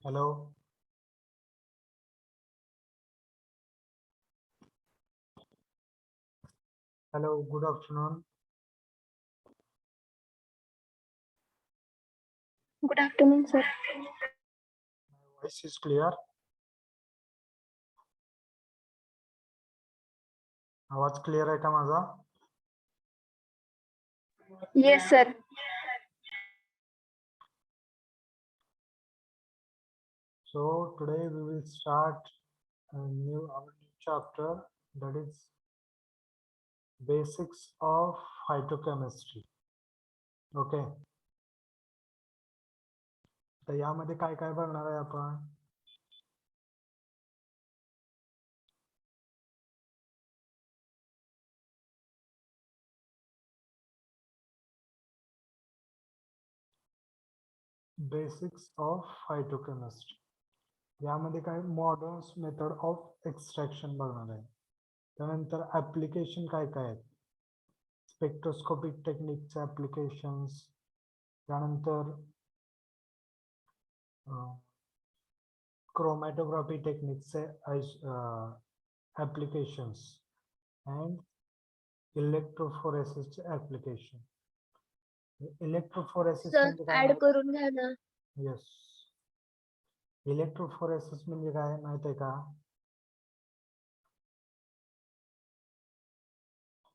Hello. Hello, good afternoon. Good afternoon, sir. My voice is clear. आवाज clear आहे का माझा? Yes, sir. So today we will start our new chapter, that is basics of phytochemistry. Okay. तर यामध्ये काय काय बघणार आहे आपण? Basics of phytochemistry. यामध्ये काय मॉडर्न मेथड ऑफ एक्सट्रॅक्शन बघणार आहे. त्यानंतर ऍप्लिकेशन काय काय आहेत? स्पेक्ट्रोस्कोपिक टेक्निकचे ऍप्लिकेशन्स, त्यानंतर chromatography techniques applications and electrophoresis application. Electrophoresis sir म्हणजे काय ऍड माहित? करून घ्या ना. Yes. Electrophoresis म्हणजे काय माहित आहे का?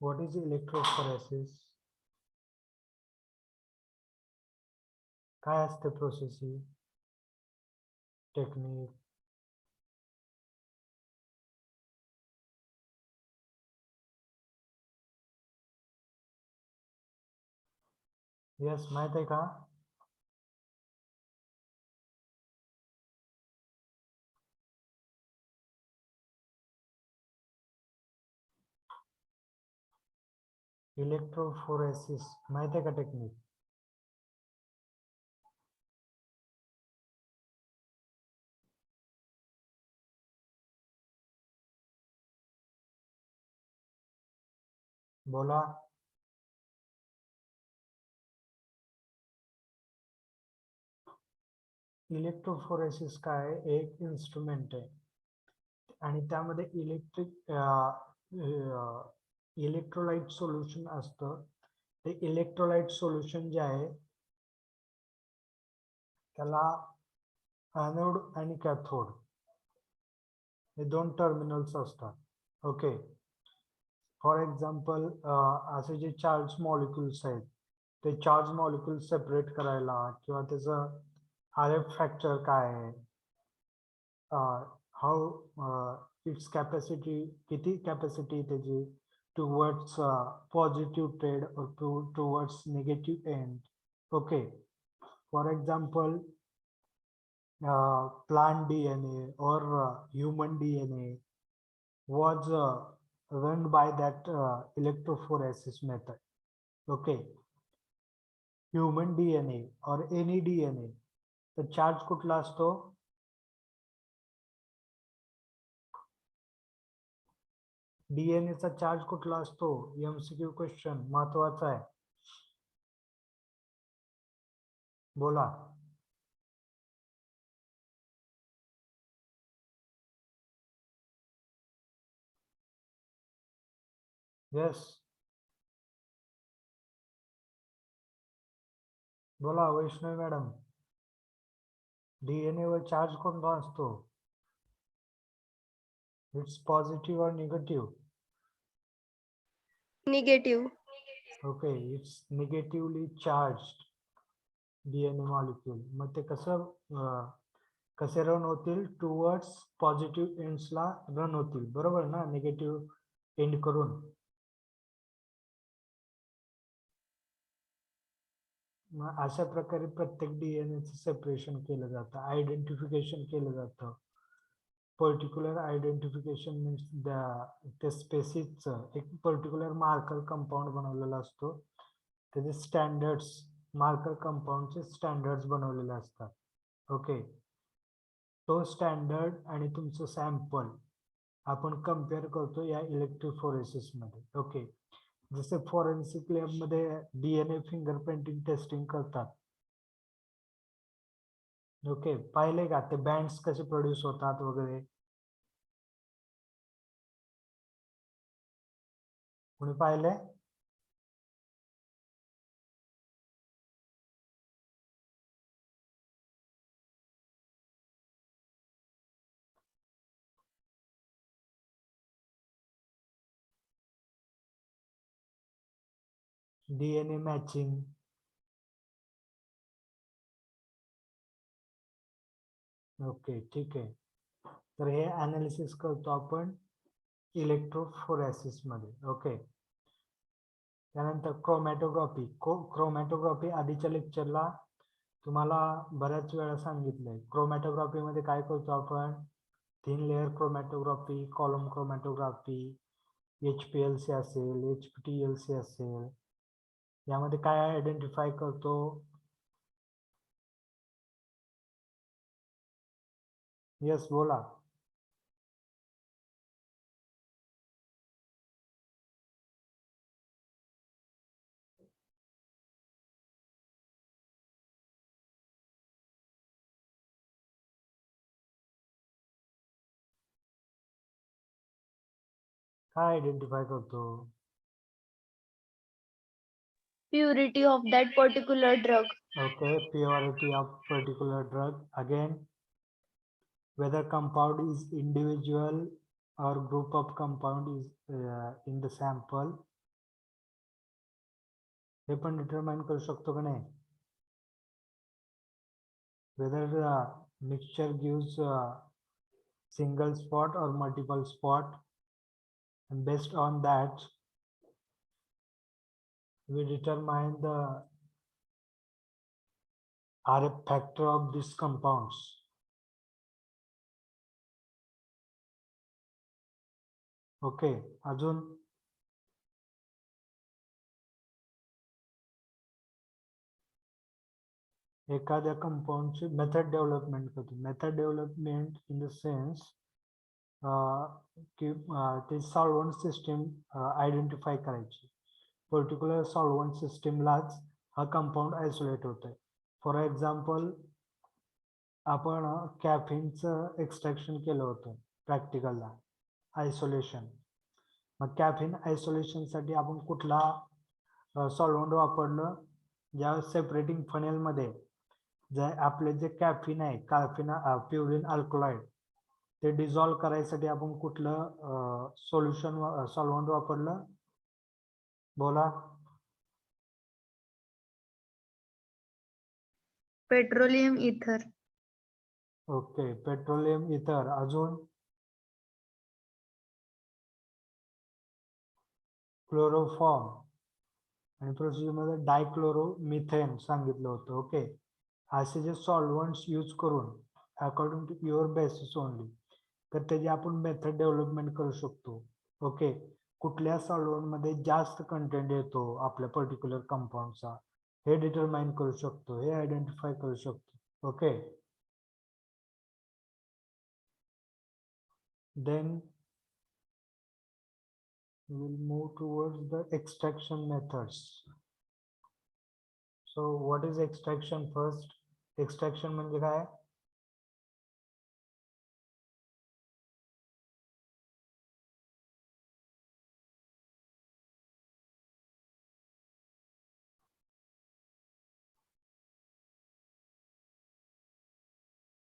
What is electrophoresis? काय असते प्रोसेस ही? टेक्निक. यस, माहित आहे का? इलेक्ट्रोफोरेसिस माहित आहे का टेक्निक? बोला. इलेक्ट्रोफोरेसिस काय? एक इन्स्ट्रुमेंट आहे आणि त्यामध्ये इलेक्ट्रोलाइट सोल्युशन असतं. ते इलेक्ट्रोलाइट सोल्युशन जे आहे त्याला ॲनोड आणि कॅथोड हे दोन टर्मिनल्स असतात. ओके. फॉर एक्झाम्पल असे जे चार्ज मॉलिक्युल्स आहेत ते चार्ज मॉलिक्युल सेपरेट करायला किंवा त्याचं RF फॅक्टर काय आहे, हाऊ इट्स कॅपॅसिटी, किती कॅपॅसिटी त्याची टुवर्ड्स पॉझिटिव्ह ट्रेड और towards negative end. Okay. For example plant DNA or human DNA was run by that electrophoresis method. Okay. Human DNA or any DNA, तर charge कुठला असतो? DNA चा charge कुठला असतो? MCQ question महत्वाचा आहे. बोला. यस, बोला वैष्णवी मॅडम. DNA वर चार्ज कोणता असतो? इट्स पॉझिटिव्ह और negative? Negative. Okay, it's negatively charged DNA molecule. मग ते कसे रन होतील? टुवर्ड्स पॉझिटिव्ह एंड्सला रन होतील, बरोबर ना? निगेटिव्ह एंड करून. मग अशा प्रकारे प्रत्येक DNA चं सेपरेशन केलं जातं, आयडेंटिफिकेशन केलं जातं. पर्टिक्युलर आयडेंटिफिकेशन मीन्स त्या स्पेसिसचं एक पर्टिक्युलर मार्कर कंपाऊंड बनवलेला असतो. त्याचे स्टँडर्ड्स, मार्कर कंपाऊंडचे स्टँडर्ड्स बनवलेले असतात. ओके. तो स्टँडर्ड आणि तुमचं सॅम्पल आपण कम्पेअर करतो या इलेक्ट्रोफोरेसिस मध्ये. ओके. जसे फॉरेन्सिक लॅब मध्ये DNA फिंगरप्रिंटिंग टेस्टिंग करतात, ओके, पाहिले का ते बँड्स कसे प्रोड्यूस होतात वगैरे? कोणी पाहिले? DNA matching. ओके, ठीक आहे. तर हे अनालिसिस करतो आपण इलेक्ट्रोफोरेसिस मध्ये. ओके, त्यानंतर क्रोमॅटोग्राफी. क्रोमॅटोग्राफी आधीच्या लेक्चरला तुम्हाला बऱ्याच वेळा सांगितलंय. क्रोमॅटोग्राफी मध्ये काय करतो आपण? Thin layer chromatography, column chromatography, HPLC असेल, HPTLC असेल, यामध्ये काय आयडेंटिफाय करतो? यस, बोला. काय आयडेंटिफाय करतो? Purity of that particular drug. Okay, purity of particular drug. Again, whether compound is individual or group of compound is in the sample. हे पण डिटरमाइन करू शकतो का नाही? Whether the mixture gives single spot or multiple spot, and based on that we determine the RF factor of these compounds. Okay, अजून? एखाद्या कंपाऊंडची method development करतो. Method development in the sense की ते सॉल्व्हंट सिस्टीम आयडेंटिफाय करायची. Particular solvent सिस्टीमलाच हा compound isolate होतोय. For example, आपण कॅफिनचं extraction केलं होतं प्रॅक्टिकलला, आयसोलेशन. मग कॅफिन आयसोलेशनसाठी आपण कुठला सॉल्व्हंट वापरलं? ज्या सेपरेटिंग फनेलमध्ये जे आपले जे कॅफिन आहे, प्युरिन अल्कलॉइड, ते डिझॉल्व्ह करायसाठी आपण कुठलं सॉल्व्हंट वापरलं? बोला. Petroleum ether. ओके, पेट्रोलियम इथर. अजून? क्लोरोफॉर्म. आणि प्रोसिजरमध्ये डायक्लोरोमिथेन सांगितलं होतं. ओके, असे जे सॉल्व्हंट्स यूज करून according to your basis only, तर त्याची आपण मेथड डेव्हलपमेंट करू शकतो. ओके, कुठल्या सॉल्व्हंटमध्ये जास्त कंटेंट येतो आपल्या पर्टिक्युलर कंपाऊंडचा, हे डिटरमाइन करू शकतो, हे आयडेंटिफाय करू शकतो. Okay, then we will move towards the extraction methods. So what is extraction first? Extraction म्हणजे काय?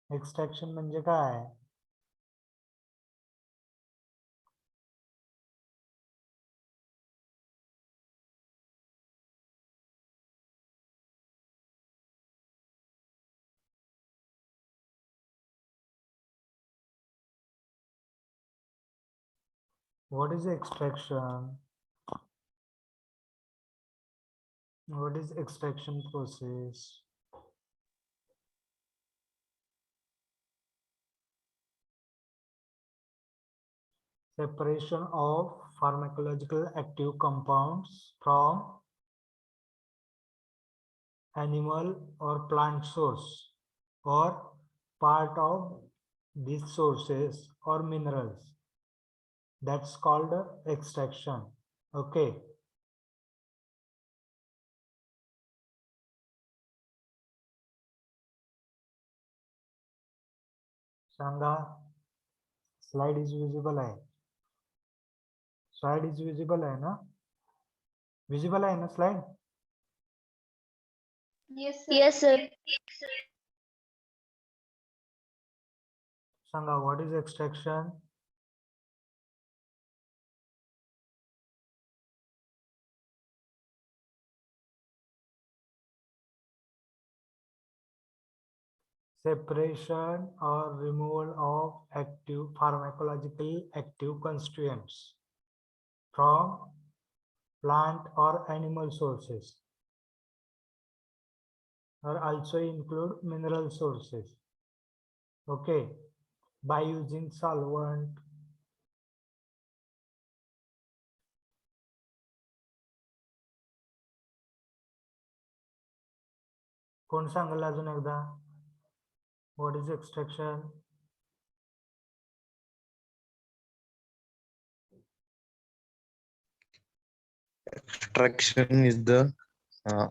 एक्सट्रॅक्शन म्हणजे काय? What is extraction? What is extraction process? Separation of pharmacological active compounds from animal or plant source or part of these sources or minerals. That's called extraction. Okay. सांगा. Slide is visible आहे. Slide is visible आहे ना? Visible आहे ना slide? Yes, sir. सांगा what is extraction? Separation or removal of active pharmacological active constituents from plant or animal sources, or also include mineral sources. Okay, by using solvent, कोण सांगेल अजून एकदा? What is extraction? Extraction is the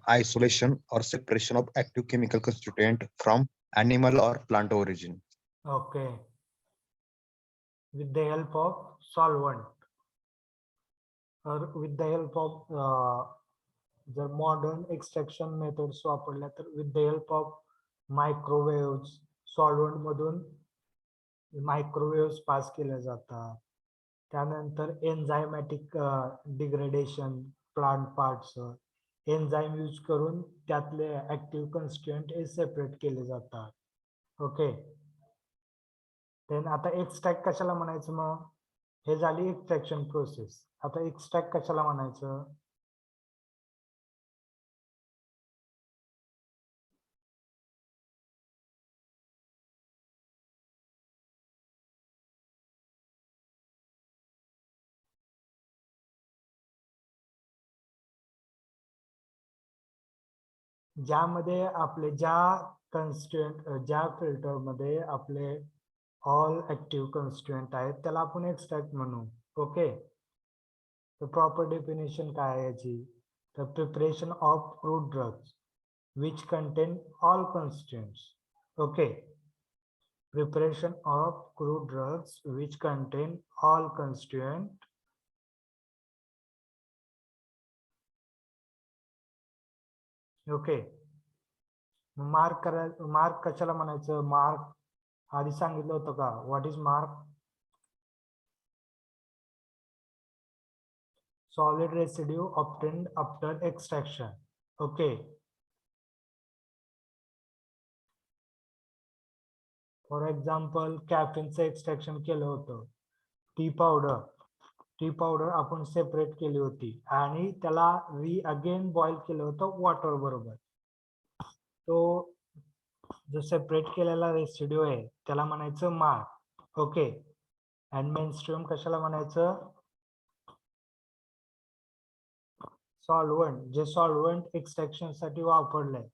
isolation or separation of active chemical constituent from animal or plant origin. Okay, with the help of solvent or with the help of जर modern extraction methods वापरल्या तर with the help of microwaves, solvent मधून microwave pass केल्या जातात. त्यानंतर enzymatic degradation plant parts enzyme use करून त्यातले active कन्स्टिट्युएंट हे सेपरेट केले जातात. ओके, देन आता एक्सट्रॅक्ट कशाला म्हणायचं? मग हे झाली एक्सट्रॅक्शन प्रोसेस. आता एक्सट्रॅक्ट कशाला म्हणायचं? ज्यामध्ये आपले ज्या कन्स्टिट्युएंट ज्या फिल्टर मध्ये आपले ऑल ऍक्टिव्ह कन्स्टिट्युएंट आहेत त्याला आपण एक्सट्रॅक्ट म्हणू. ओके, तर प्रॉपर डेफिनेशन काय आहे याची? तर preparation of crude drugs which contain all constituents. Okay, preparation of crude drugs which contain all constituent. Okay, marc marc कशाला म्हणायचं? मार्क आधी सांगितलं होतं का? What is marc? Solid residue obtained after extraction. Okay, for example कॅफिनचं extraction केलं होतं. Tea powder आपण सेपरेट केली होती आणि त्याला अगेन बॉईल केलं होतं वॉटर बरोबर. तो जो सेपरेट केलेला रेसिड्यू आहे त्याला म्हणायचं मार्क. ओके, अँड मेनस्ट्रीम कशाला म्हणायचं? सॉल्व्हंट, जे सॉल्व्हंट एक्सट्रॅक्शन साठी वापरलंय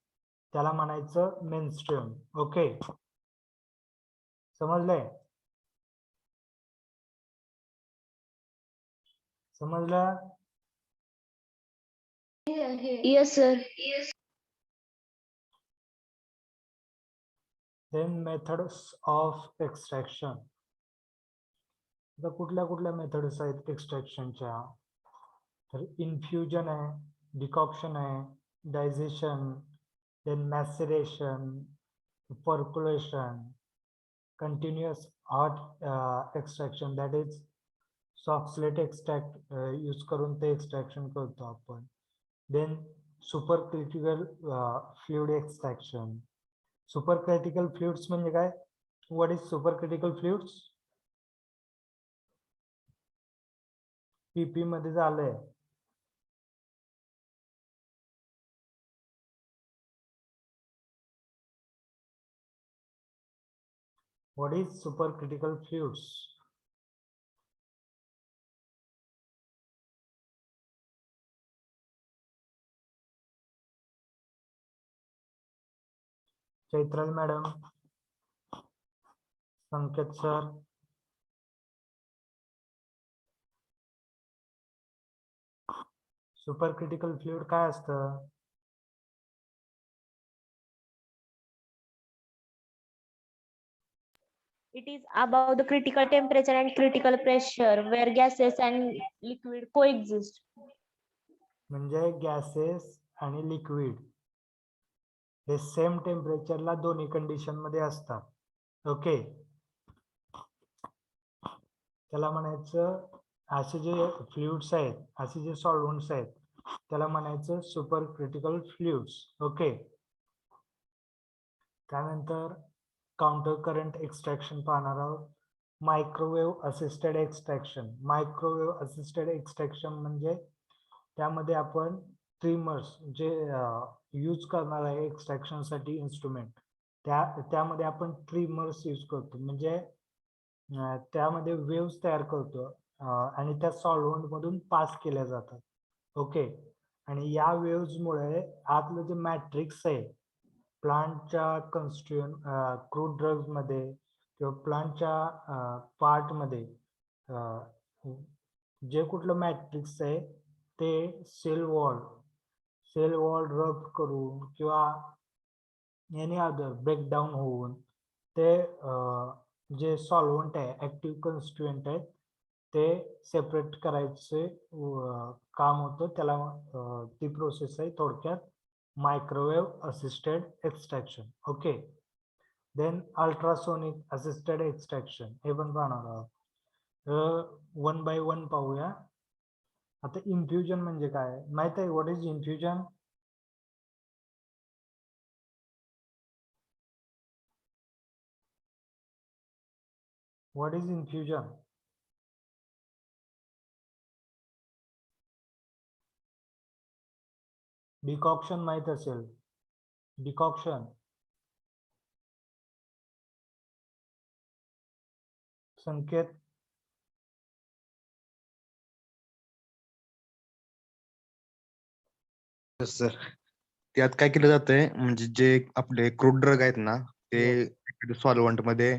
त्याला म्हणायचं मेनस्ट्रीम. ओके, समजलंय? समजलं? Yes, sir. Then methods of extraction. आता कुठल्या मेथड्स आहेत एक्सट्रॅक्शनच्या? तर इन्फ्युजन आहे, डिकॉक्शन आहे, digestion, then maceration, percolation, continuous hot extraction that is soxhlet extract use करून ते एक्सट्रॅक्शन करतो आपण. Then super critical fluid extraction. Super critical fluids म्हणजे काय? What is super critical fluids? PP मध्ये झालंय. What is super critical fluids? Chaitral madam, Sanket sir, super critical fluid काय असतं? It is above the critical temperature and critical pressure where gases and liquid coexist. म्हणजे gases आणि liquid हे same टेम्परेचरला दोन्ही condition मध्ये असतात. ओके, त्याला म्हणायचं असे जे फ्लुइड्स आहेत, असे जे सॉल्व्हंट्स आहेत, त्याला म्हणायचं सुपर क्रिटिकल फ्लुइड्स. ओके, त्यानंतर काउंटर करंट एक्सट्रॅक्शन पाहणार आहोत. Microwave assisted extraction. Microwave assisted extraction म्हणजे त्यामध्ये आपण ट्रिमर्स जे यूज करणार आहे एक्सट्रॅक्शन साठी इन्स्ट्रुमेंट, त्यामध्ये आपण ट्रिमर्स यूज करतो. म्हणजे त्यामध्ये वेव्स तयार करतो आणि त्या सॉल्व्हंट मधून पास केल्या जातात. ओके, आणि या वेव्स मुळे आतलं जे मॅट्रिक्स आहे प्लांटच्या क्रूड ड्रग्ज मध्ये किंवा प्लांटच्या पार्ट मध्ये जे कुठलं मॅट्रिक्स आहे ते सेल वॉल रब करून किंवा एनी अदर ब्रेकडाऊन होऊन ते जे सॉल्व्हंट आहे, ऍक्टिव्ह कॉन्स्टिट्युएंट आहे, ते सेपरेट करायचे काम होतं. त्याला ती प्रोसेस आहे थोडक्यात microwave assisted extraction. Okay, then ultrasonic assisted extraction हे पण पाहणार आहोत. वन बाय वन पाहूया. आता इन्फ्युजन म्हणजे काय माहित आहे? What is infusion? What is infusion? Decoction माहित असेल. डिकॉक्शन संकेत. सर त्यात काय केलं जातंय म्हणजे जे आपले क्रूड ड्रग आहेत ना ते सॉल्व्हंट मध्ये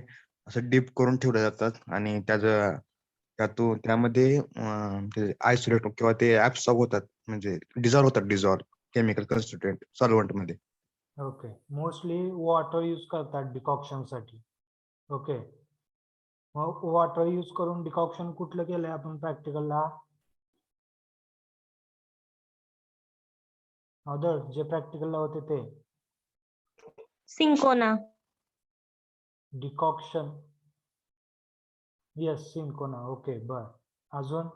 असं डीप करून ठेवले जातात आणि त्यामध्ये आयसोलेट किंवा ते ऍब्सॉर्ब होतात, म्हणजे डिझॉल्व्ह केमिकल कॉन्स्टिट्युएंट सॉल्व्हंट मध्ये. ओके, मोस्टली वॉटर यूज करतात डिकॉक्शन साठी. ओके, मग वॉटर यूज करून डिकॉक्शन कुठलं केलंय आपण प्रॅक्टिकलला? अदर जे प्रॅक्टिकलला होते ते cinchona. Decoction. Yes, cinchona. Okay, बर. अजून?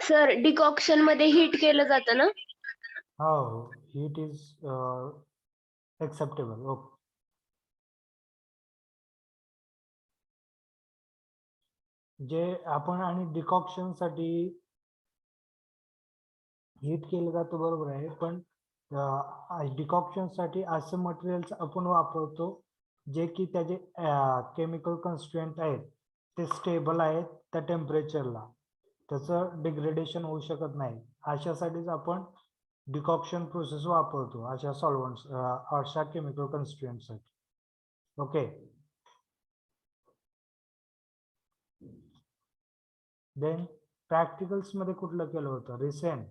सर डिकॉक्शन मध्ये हीट केलं जातं ना? हो, हीट इज एक्सेप्टेबल. ओके, जे आपण आणि डिकॉक्शन साठी हीट केलं जातं बरोबर आहे, पण डिकॉक्शन साठी असं मटेरियल्स आपण वापरतो जे की त्याचे केमिकल कॉन्स्टिट्युएंट आहेत ते स्टेबल आहेत त्या टेम्परेचरला, त्याचं डिग्रेडेशन होऊ शकत नाही. अशासाठीच आपण डिकॉक्शन प्रोसेस वापरतो अशा सॉल्व्हंट्स अशा केमिकल कॉन्स्टिट्युएंट साठी. ओके, देन प्रॅक्टिकल्स मध्ये कुठलं केलं होतं रिसेंट?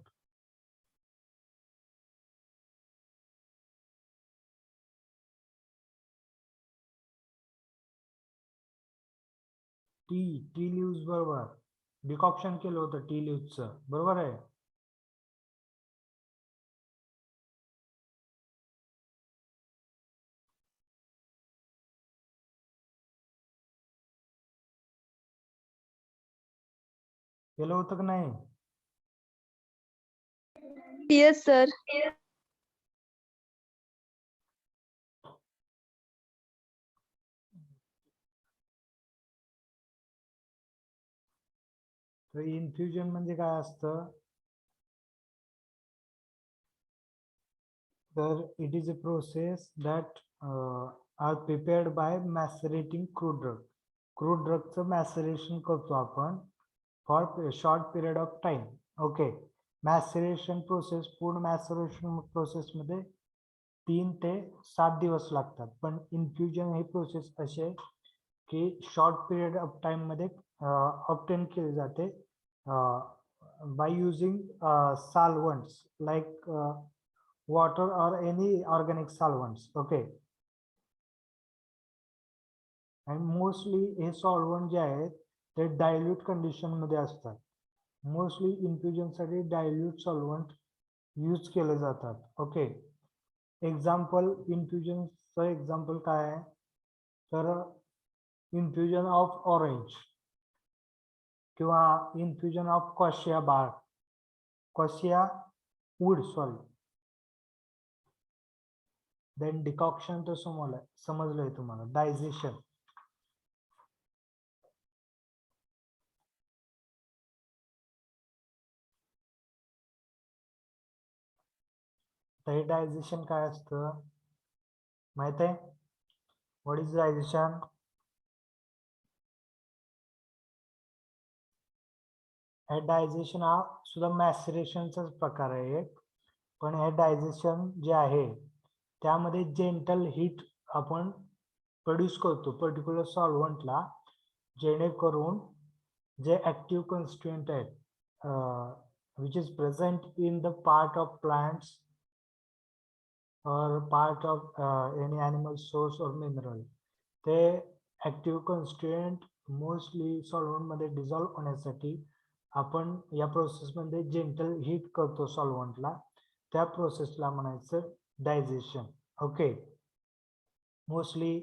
टी लिव्स बरोबर डिकॉक्शन केलं होतं टी लिव्सचं, बरोबर आहे. केलं होतं की नाही? Yes sir. तर इन्फ्युजन म्हणजे काय असतं? तर it is a process that are prepared by macerating crude drug. Crude ड्रगचं मॅसरेशन करतो आपण for short period of time. Okay, maceration process, पूर्ण मॅसरेशन प्रोसेस मध्ये 3 ते 7 दिवस लागतात. पण इन्फ्युजन ही प्रोसेस अशी आहे की शॉर्ट पिरियड ऑफ टाइम मध्ये ऑप्टेन केले जाते by using solvents like water or any organic solvents. Okay. आणि मोस्टली हे सॉल्व्हंट जे आहेत ते डायल्यूट कंडिशन मध्ये असतात. मोस्टली इन्फ्युजन साठी डायल्यूट सॉल्व्हंट यूज केले जातात. ओके. एक्झाम्पल इन्फ्युजनचं एक्झाम्पल काय आहे तर इन्फ्युजन ऑफ ऑरेंज किंवा infusion of cassia bark, cassia wood sorry. Then decoction तर समजलंय तुम्हाला. डायजेशन, तर हे डायजेशन काय असतं माहित आहे? What is digestion? हे डायजेशन हा सुद्धा मॅसरेशनचाच प्रकार आहे एक. पण हे डायजेशन जे आहे त्यामध्ये जेंटल हीट आपण प्रोड्यूस करतो पर्टिक्युलर सॉल्व्हंटला, जेणेकरून जे ऍक्टिव्ह कॉन्स्टिट्युएंट आहेत which is present in the part of plants or part of any animal source or mineral, ते ऍक्टिव्ह कॉन्स्टिट्युएंट मोस्टली सॉल्व्हंट मध्ये डिझॉल्व्ह होण्यासाठी आपण या प्रोसेस मध्ये जेंटल हीट करतो सॉल्व्हंटला, त्या प्रोसेसला म्हणायचं डायजेशन. ओके. मोस्टली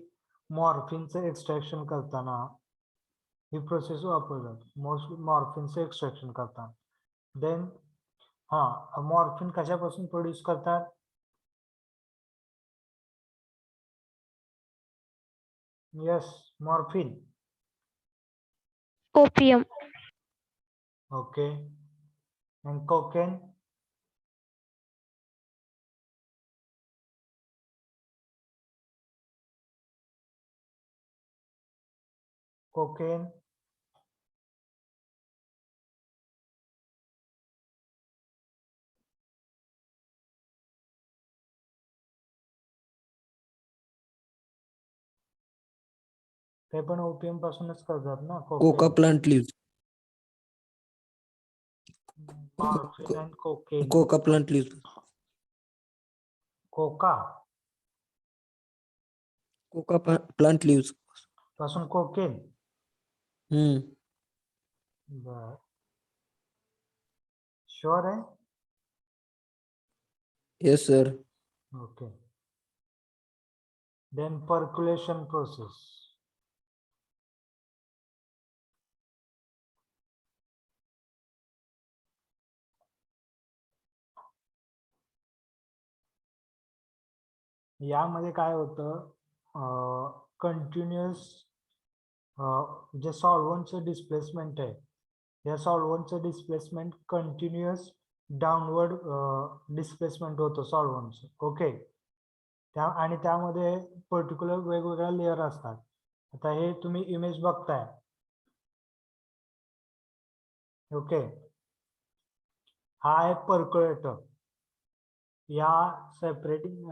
मॉर्फिनचं एक्सट्रॅक्शन करताना ही प्रोसेस वापरतात. मोस्टली मॉर्फिनचं एक्सट्रॅक्शन करताना. देन मॉर्फिन कशापासून प्रोड्यूस करतात? Yes, morphine. Opium. Okay. And cocaine? Cocaine. ते पण ओपियम पासूनच करतात ना coca plant leaves. Morphine and cocaine. Coca plant leaves. Coca coca plant leaves. पासून कोकेन. बर. शुअर आहे? Yes sir. Okay. Then percolation process. यामध्ये काय होतं कंटिन्युअस जे सॉल्व्हंटचं डिस्प्लेसमेंट आहे या सॉल्व्हंटचं डिस्प्लेसमेंट कंटिन्युअस डाऊनवर्ड डिस्प्लेसमेंट होतं सॉल्व्हंटचं. ओके. आणि त्यामध्ये पर्टिक्युलर वेगवेगळ्या लेअर असतात. आता हे तुम्ही इमेज बघताय. ओके. हा आहे पर्क्युलेटर. या separating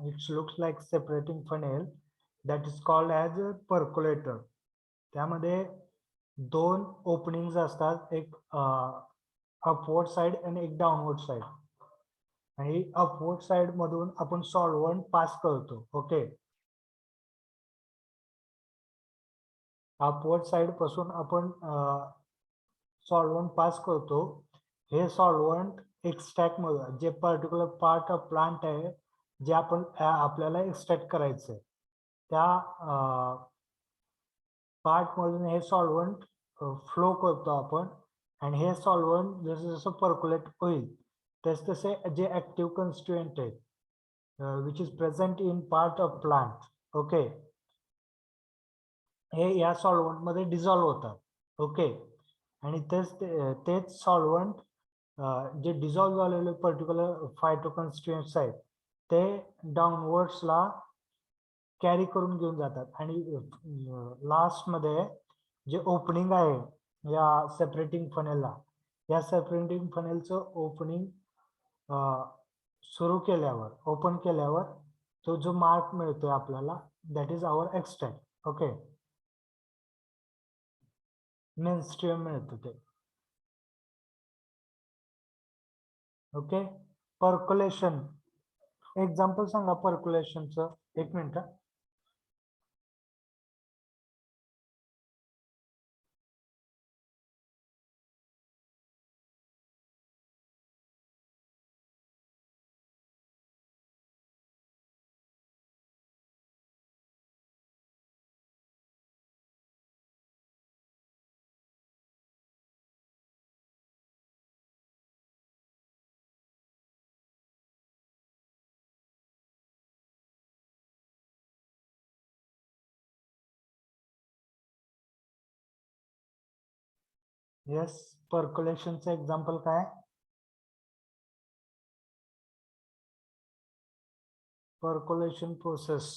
its looks like separating funnel that is called as percolator. त्यामध्ये दोन ओपनिंग्स असतात, एक अपवर्ड साइड आणि एक डाऊनवर्ड साइड. आणि अपवर्ड साइड मधून आपण सॉल्व्हंट पास करतो. ओके. अपवर्ड साइड पासून आपण सॉल्व्हंट पास करतो. हे सॉल्व्हंट एक्स्ट्रॅक्ट मध्ये जे पर्टिक्युलर पार्ट ऑफ प्लांट आहे जे आपण आपल्याला एक्स्ट्रॅक्ट करायचंय त्या पार्ट मधून हे सॉल्व्हंट फ्लो करतो आपण. आणि हे सॉल्व्हंट जसं जसं पर्क्युलेट होईल तसे तसे जे ऍक्टिव्ह कॉन्स्टिट्युएंट आहेत which is present in part of plant. Okay. हे या सॉल्व्हंट मध्ये डिझॉल्व्ह होतात. ओके. आणि तेच सॉल्व्हंट जे डिझॉल्व्ह झालेले पर्टिक्युलर फायटो कॉन्स्टिट्युएंट्स आहेत ते डाऊनवर्ड्सला कॅरी करून घेऊन जातात. आणि लास्ट मध्ये जे ओपनिंग आहे या सेपरेटिंग फनेलला, या सेपरेटिंग फनेलचं ओपनिंग सुरू केल्यावर ओपन केल्यावर तो जो मार्क मिळतोय आपल्याला that is our extract. Okay. Mainstream मिळतं ते. ओके, पर्क्युलेशन एक्झाम्पल सांगा पर्क्युलेशनचं. एक मिनिट. येस, पर्क्युलेशनचं एक्झाम्पल काय? Percolation process.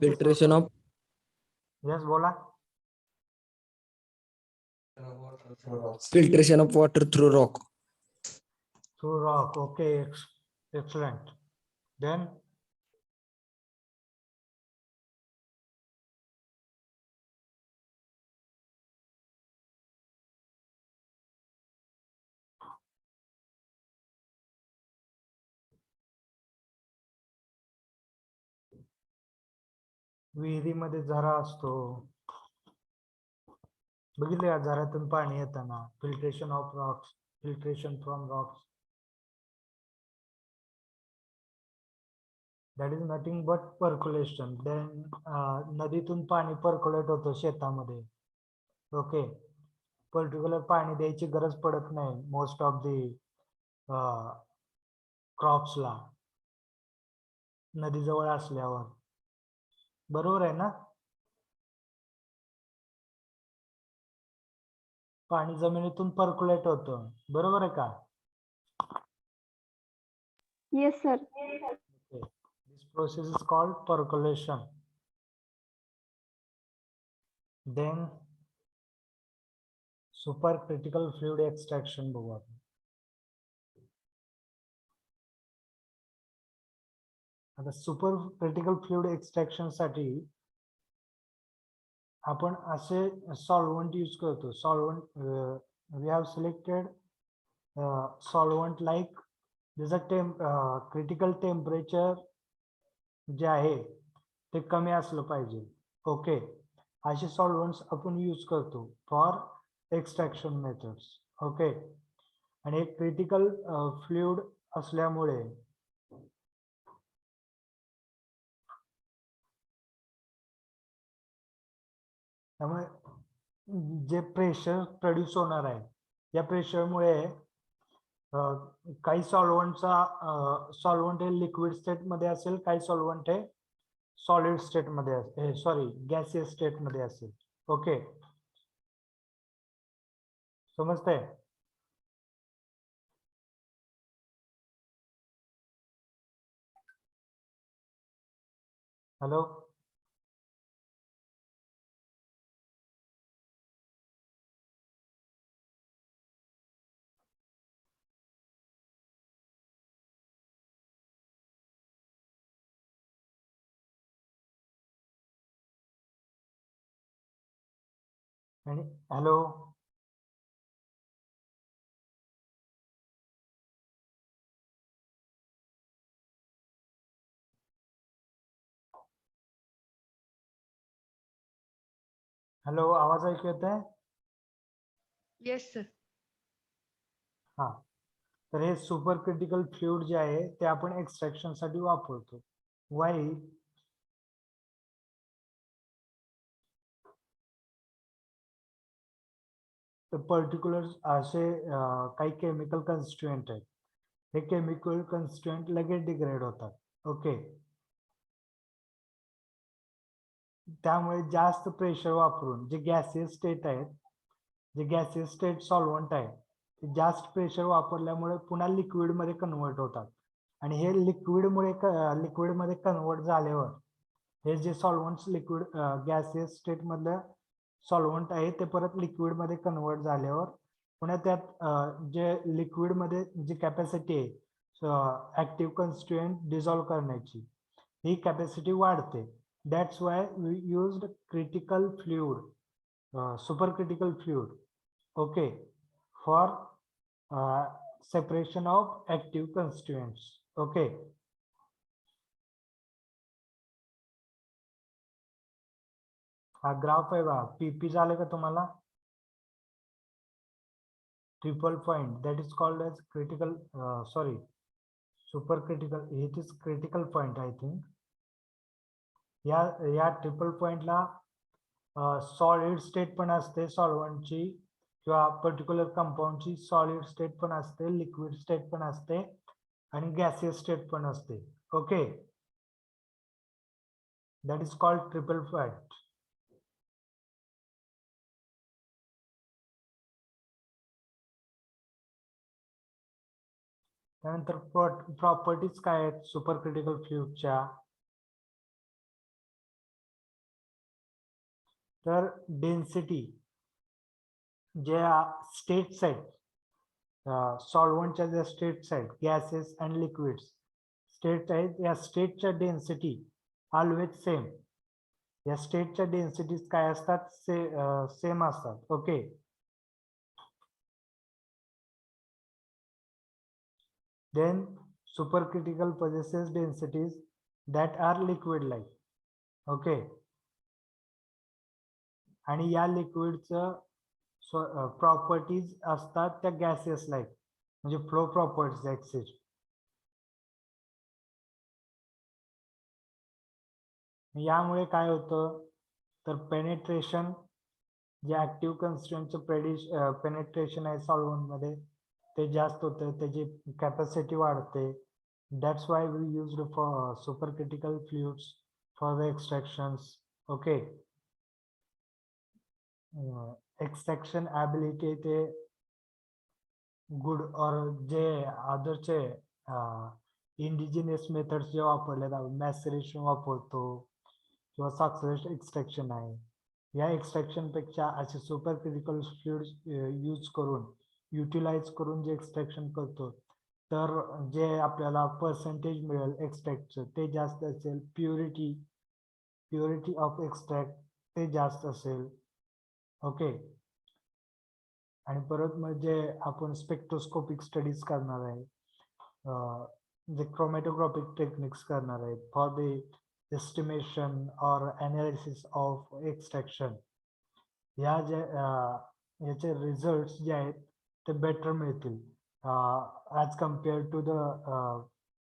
Filtration of yes, बोला. filtration of water through rock. Through rock. Okay, excellent. Then विहिरीमध्ये झरा असतो. बघितले का झऱ्यातून पाणी येताना? Filtration of rocks, filtration from rocks. That is nothing but percolation. Then नदीतून पाणी पर्क्युलेट होतं शेतामध्ये. ओके, पर्टिक्युलर पाणी द्यायची गरज पडत नाही मोस्ट ऑफ दी क्रॉप्सला नदीजवळ असल्यावर. बरोबर आहे ना? पाणी जमिनीतून पर्क्युलेट होतं. बरोबर आहे का? Yes, sir. Okay. This process is called percolation. Then supercritical fluid extraction बघू आपण. आता सुपरक्रिटिकल फ्लुइड एक्सट्रॅक्शन साठी आपण असे सॉल्व्हंट यूज करतो. Solvent we have selected solvent like ज्याचं क्रिटिकल टेम्परेचर जे आहे ते कमी असलं पाहिजे. ओके, असे सॉल्व्हंट्स आपण यूज करतो फॉर एक्सट्रॅक्शन मेथड्स. ओके, आणि क्रिटिकल फ्लुइड असल्यामुळे त्यामुळे जे प्रेशर प्रोड्यूस होणार आहे या प्रेशरमुळे काही सॉल्व्हंट हे लिक्विड स्टेट मध्ये असेल, काही सॉल्व्हंट हे सॉलिड स्टेट मध्ये असेल, सॉरी गॅसियस स्टेट मध्ये असेल. ओके, समजतंय? हॅलो, आणि हॅलो, हॅलो, आवाज ऐकू येत आहे? Yes, sir. हा, तर हे सुपर क्रिटिकल फ्लुइड जे आहे ते आपण एक्सट्रॅक्शन साठी वापरतो. वाई? पर्टिक्युलर असे काही केमिकल कन्स्टिट्युएंट आहेत. हे केमिकल कन्स्टिट्युएंट लगेच डिग्रेड होतात. ओके, त्यामुळे जास्त प्रेशर वापरून जे गॅसियस स्टेट आहेत, जे गॅसियस स्टेट सॉल्व्हंट आहे ते जास्त प्रेशर वापरल्यामुळे पुन्हा लिक्विड मध्ये कन्वर्ट होतात. आणि हे लिक्विड मध्ये कन्वर्ट झाल्यावर हे जे सॉल्व्हंट्स लिक्विड गॅसियस स्टेट मधलं सॉल्व्हंट आहे ते परत लिक्विड मध्ये कन्वर्ट झाल्यावर पुन्हा त्यात जे लिक्विड मध्ये जी कॅपॅसिटी आहे ऍक्टिव्ह कन्स्टिट्युएंट डिझॉल्व्ह करण्याची, ही कॅपॅसिटी वाढते. That's why we used critical fluid, supercritical fluid, okay, for separation of active constituents. Okay. हा ग्राफ आहे बघा, पीपी झालं का तुम्हाला? Triple point, that is called as critical, sorry, supercritical, it is critical point I think. या triple पॉइंटला solid state पण असते सॉल्व्हंटची किंवा पर्टिक्युलर कंपाऊंडची, सॉलिड स्टेट पण असते, लिक्विड स्टेट पण असते आणि गॅसियस स्टेट पण असते. Okay, that is called triple point. त्यानंतर प्रॉपर्टीज काय आहेत सुपर क्रिटिकल फ्लुइडच्या? तर डेन्सिटी, ज्या स्टेट्स आहेत सॉल्व्हंटच्या, ज्या स्टेट्स आहेत गॅसेस अँड लिक्विड्स स्टेट आहेत, या स्टेटच्या डेन्सिटी ऑलवेज सेम. या स्टेटच्या डेन्सिटीज काय असतात? सेम असतात. Okay, then supercritical possesses densities that are liquid like. Okay, आणि या लिक्विडचं प्रॉपर्टीज असतात त्या गॅसेस लाईक, म्हणजे फ्लो प्रॉपर्टीज एक्सिस्ट. यामुळे काय होतं तर पेनिट्रेशन, जे ऍक्टिव्ह कन्स्टिट्यूएंटचं पेनिट्रेशन आहे सॉल्व्हंट मध्ये ते जास्त होतं, त्याची कॅपॅसिटी वाढते. That's why we used for supercritical fluids for the extractions. Okay, extraction ability ते गुड और जे अदरचे इंडिजिनियस मेथड्स जे वापरले जातात, मॅसरेशन वापरतो किंवा सक्सेस एक्सट्रॅक्शन आहे, या एक्सट्रॅक्शन पेक्षा असे सुपर क्रिटिकल फ्लुइड्स यूज करून, युटिलाइज करून जे एक्सट्रॅक्शन करतो, तर जे आपल्याला पर्सेंटेज मिळेल एक्सट्रॅक्टचं ते जास्त असेल, प्युरिटी ऑफ एक्सट्रॅक्ट ते जास्त असेल. ओके, आणि परत म्हणजे आपण स्पेक्ट्रोस्कोपिक स्टडीज करणार आहे, जे क्रोमॅटोग्राफिक टेक्निक्स करणार आहेत फॉर द एस्टिमेशन और अनालिसिस ऑफ एक्सट्रॅक्शन. या जे याचे रिझल्ट्स जे आहेत ते बेटर मिळतील as compare to the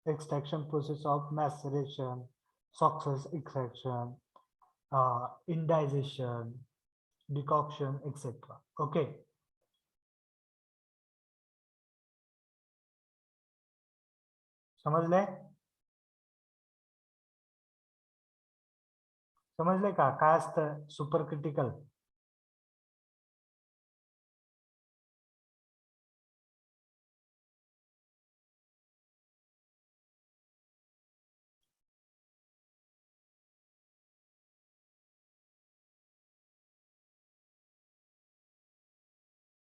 extraction process of maceration, success extraction, इंडायझेशन, डिकॉक्शन एक्सेट्रा. ओके, समजले? समजले का काय असतं सुपर क्रिटिकल?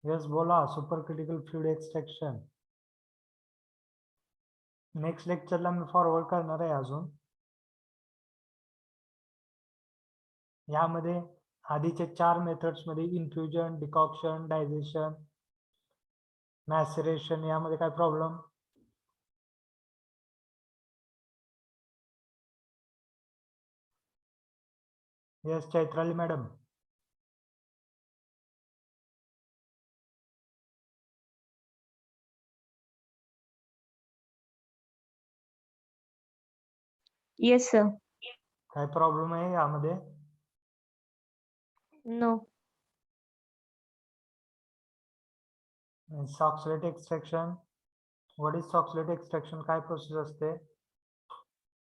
यस बोला, super critical fluid extraction next लेक्चरला मी फॉरवर्ड करणार आहे. अजून यामध्ये आधीचे 4 मेथड्स मध्ये इन्फ्युजन, डिकॉक्शन, डायजेशन, मॅसरेशन, यामध्ये काय problem? Yes Chaitrali madam. Yes, sir. काय प्रॉब्लेम आहे यामध्ये? No. Soxhlet extraction, what is Soxhlet extraction? काय प्रोसेस असते?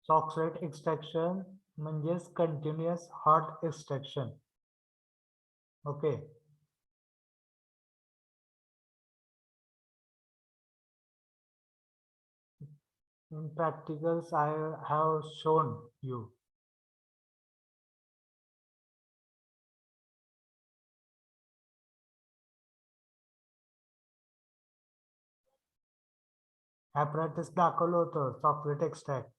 सॉक्सलेट एक्सट्रॅक्शन म्हणजेच continuous hot extraction. Okay, in practicals I have shown you. apparatus दाखवलं होतं सॉक्सलेट एक्सट्रॅक्ट.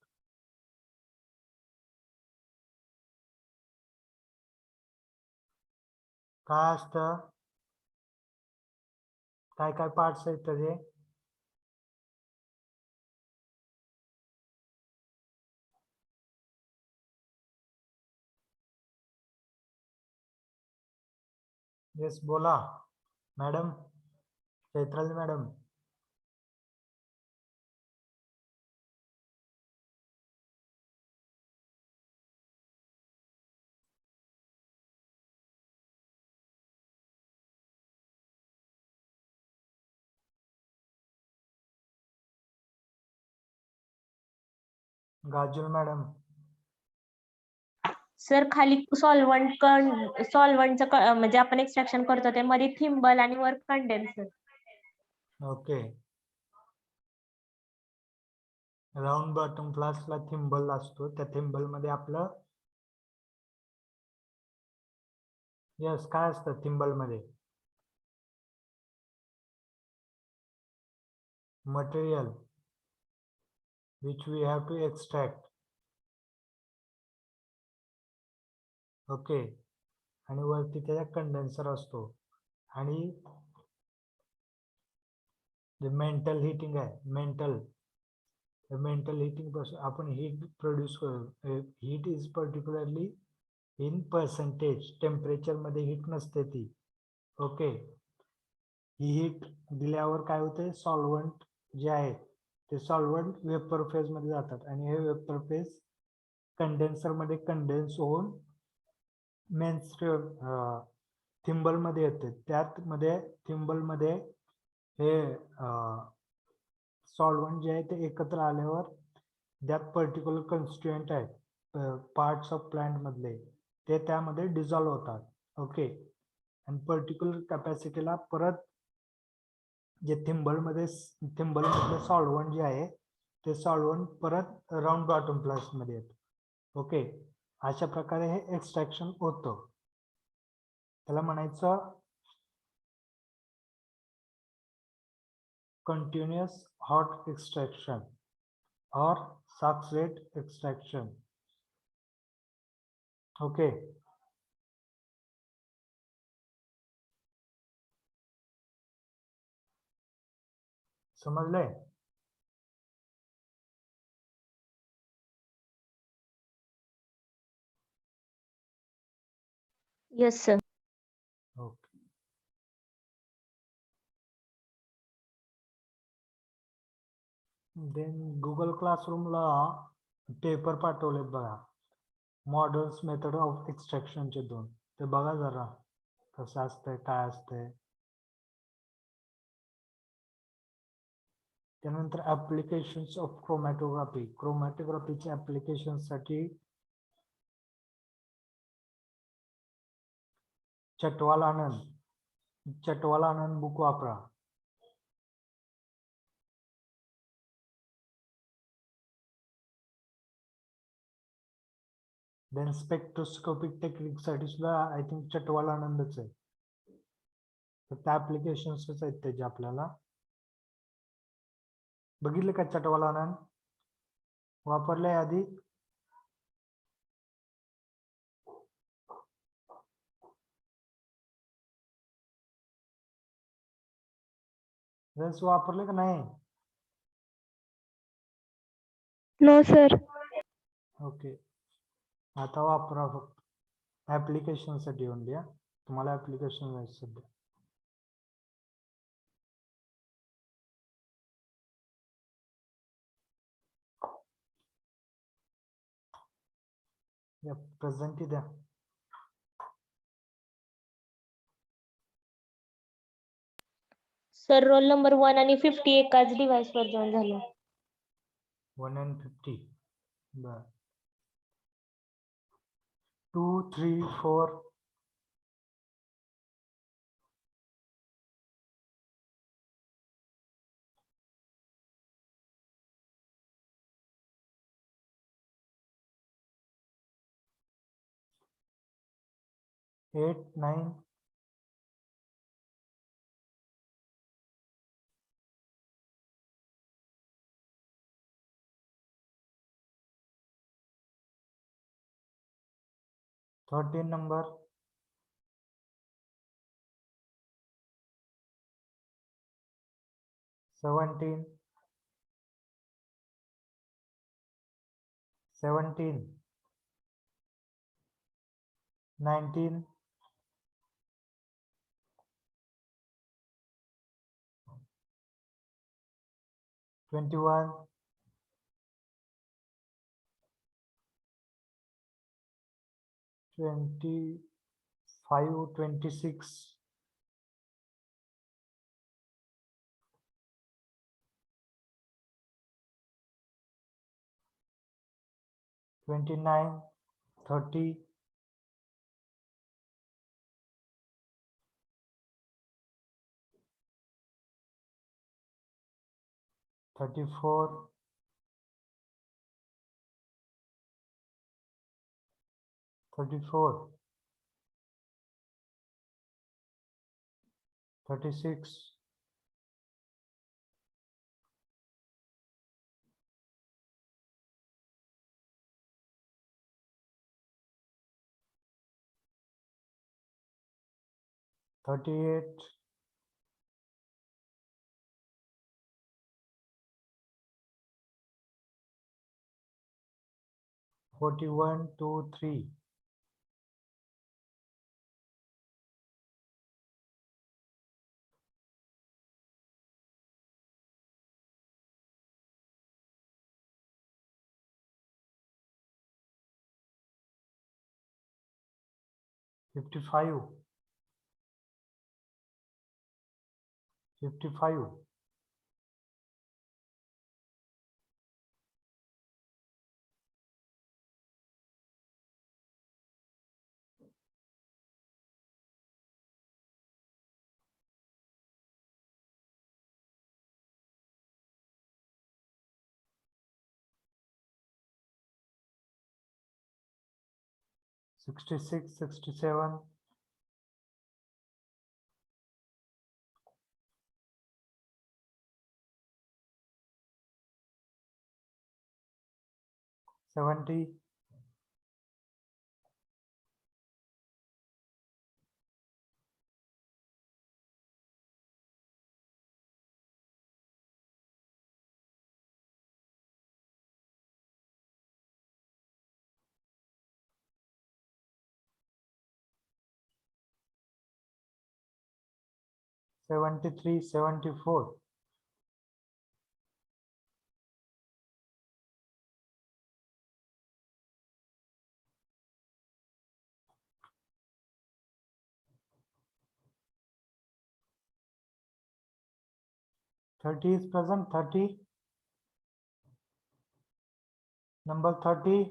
काय असतं, काय काय पार्ट्स आहेत त्याचे? येस बोला madam, Chaitrali madam. Gazal madam. Sir खाली सॉल्वंटचं म्हणजे आपण एक्सट्रॅक्शन करतो ते मध्ये थिंबल आणि वर कंडेन्सर. ओके. राऊंड बॉटम फ्लास्कला थिंबल असतो, त्या थिंबल मध्ये आपलं यस काय असतं थिंबल मध्ये? Material which we have to extract. Okay. आणि वरती त्याचा कंडेन्सर असतो आणि मेंटल हिटिंग आहे. मेंटल हिटिंग पासून आपण हीट प्रोड्यूस करू. Heat is particularly in percentage. Temperature मध्ये हीट नसते ती. ओके. ही हीट दिल्यावर काय होते, सॉल्व्हंट जे आहे ते सॉल्व्हंट वेपर फेज मध्ये जातात आणि हे वेपर फेज कंडेन्सर मध्ये कंडेन्स होऊन थिंबल मध्ये येते. त्यात मध्ये थिंबल मध्ये हे सॉल्व्हंट जे आहे ते एकत्र आल्यावर त्यात पर्टिक्युलर कन्स्टिट्युएंट आहेत पार्ट्स ऑफ प्लांट मधले, ते त्यामध्ये डिझॉल्व्ह होतात. ओके. आणि पर्टिक्युलर कॅपॅसिटीला परत जे थिंबल मधलं सॉल्व्हंट जे आहे ते सॉल्व्हंट परत राऊंड बॉटम फ्लास्क मध्ये येतं. ओके. अशा प्रकारे हे एक्सट्रॅक्शन होतं. त्याला म्हणायचं कंटिन्युअस हॉट एक्सट्रॅक्शन और सक्सेट एक्सट्रॅक्शन. ओके. समजलंय? Yes sir. Okay. Then Google क्लासरूमला पेपर पाठवलेत बघा, मॉडर्न्स मेथड ऑफ एक्सट्रॅक्शनचे 2. ते बघा जरा कसं असतंय काय असतंय. त्यानंतर ऍप्लिकेशन्स ऑफ क्रोमॅटोग्राफीच्या ऍप्लिकेशन साठी चटवाल आनंद बुक वापरा. देन स्पेक्ट्रोस्कोपिक टेक्निक साठी सुद्धा आय थिंक चटवाल आनंदच आहे. तर त्या ऍप्लिकेशन्सच आहेत त्याचे आपल्याला. बघितले का चटवाल आनंद? वापरले आधी? वापरले का नाही? No sir. ओके. आता वापरा फक्त ऍप्लिकेशन साठी येऊन द्या. तुम्हाला ऍप्लिकेशन आहे सध्या. प्रेझेंट द्या. सर रोल नंबर 1 आणि 50 एकाच डिव्हाइस वर जॉईन झाले. 1 and 50. बर. 2, 3, 4. Eight, 9. Thirteen number. 17, 17, 19, 21, 25, 26, 29, 30, 34, 34, 36, 38, 41, 2, 3, 55, 55, 66, 67, 70, 73, 74, 30 is present, 30, number 30,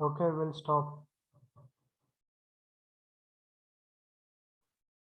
okay, we'll stop.